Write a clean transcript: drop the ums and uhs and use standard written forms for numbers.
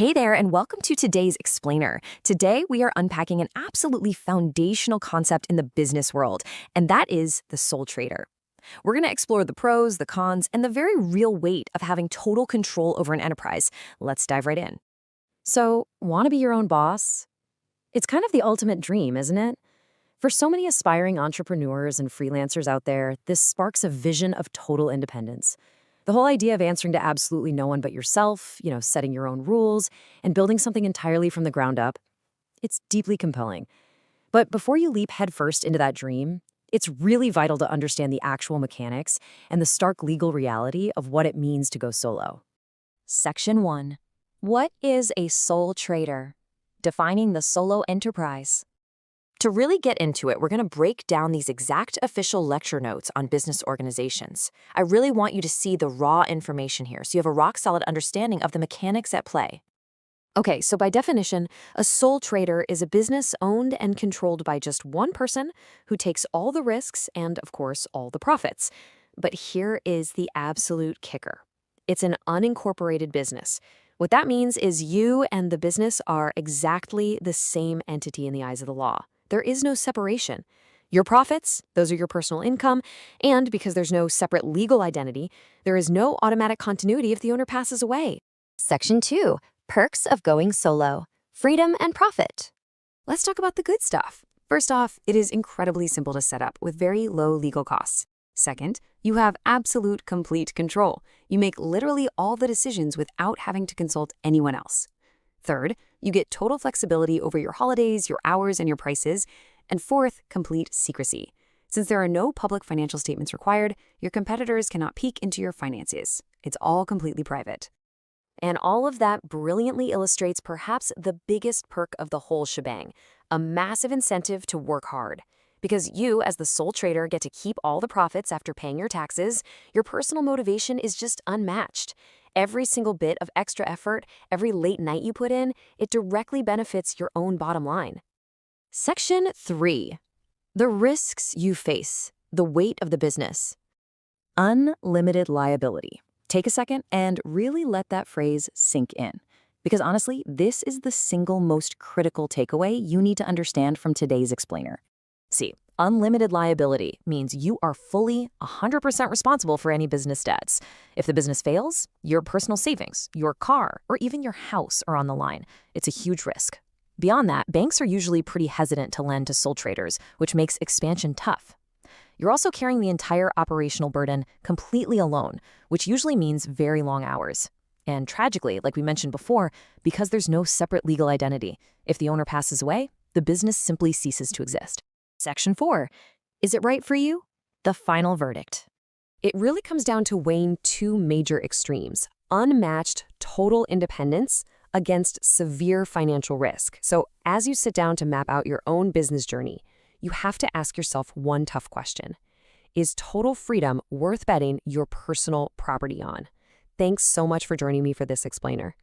Hey there, and welcome to today's Explainer. Today, we are unpacking an absolutely foundational concept in the business world, and that is the sole trader. We're going to explore the pros, the cons, and the very real weight of having total control over an enterprise. Let's dive right in. So, want to be your own boss? It's kind of the ultimate dream, isn't it? For so many aspiring entrepreneurs and freelancers out there, this sparks a vision of total independence. The whole idea of answering to absolutely no one but yourself, setting your own rules, and building something entirely from the ground up, it's deeply compelling. But before you leap headfirst into that dream, it's really vital to understand the actual mechanics and the stark legal reality of what it means to go solo. Section 1. What is a sole trader? Defining the solo enterprise. To really get into it, we're going to break down these exact official lecture notes on business organizations. I really want you to see the raw information here so you have a rock-solid understanding of the mechanics at play. Okay, so by definition, a sole trader is a business owned and controlled by just one person who takes all the risks and, of course, all the profits. But here is the absolute kicker. It's an unincorporated business. What that means is you and the business are exactly the same entity in the eyes of the law. There is no separation. Your profits, those are your personal income, and because there's no separate legal identity, there is no automatic continuity if the owner passes away. Section 2. Perks of going solo. Freedom and profit. Let's talk about the good stuff. First off, it is incredibly simple to set up with very low legal costs. Second, you have absolute complete control. You make literally all the decisions without having to consult anyone else. Third, you get total flexibility over your holidays, your hours, and your prices. And fourth, complete secrecy. Since there are no public financial statements required, your competitors cannot peek into your finances. It's all completely private. And all of that brilliantly illustrates perhaps the biggest perk of the whole shebang, a massive incentive to work hard. Because you, as the sole trader, get to keep all the profits after paying your taxes, your personal motivation is just unmatched. Every single bit of extra effort, every late night you put in, it directly benefits your own bottom line. Section 3. The risks you face, the weight of the business. Unlimited liability. Take a second and really let that phrase sink in. Because honestly, this is the single most critical takeaway you need to understand from today's explainer. See, unlimited liability means you are fully 100% responsible for any business debts. If the business fails, your personal savings, your car, or even your house are on the line. It's a huge risk. Beyond that, banks are usually pretty hesitant to lend to sole traders, which makes expansion tough. You're also carrying the entire operational burden completely alone, which usually means very long hours. And tragically, like we mentioned before, because there's no separate legal identity, if the owner passes away, the business simply ceases to exist. Section 4. Is it right for you? The final verdict. It really comes down to weighing two major extremes: unmatched total independence against severe financial risk. So as you sit down to map out your own business journey, you have to ask yourself one tough question. Is total freedom worth betting your personal property on? Thanks so much for joining me for this explainer.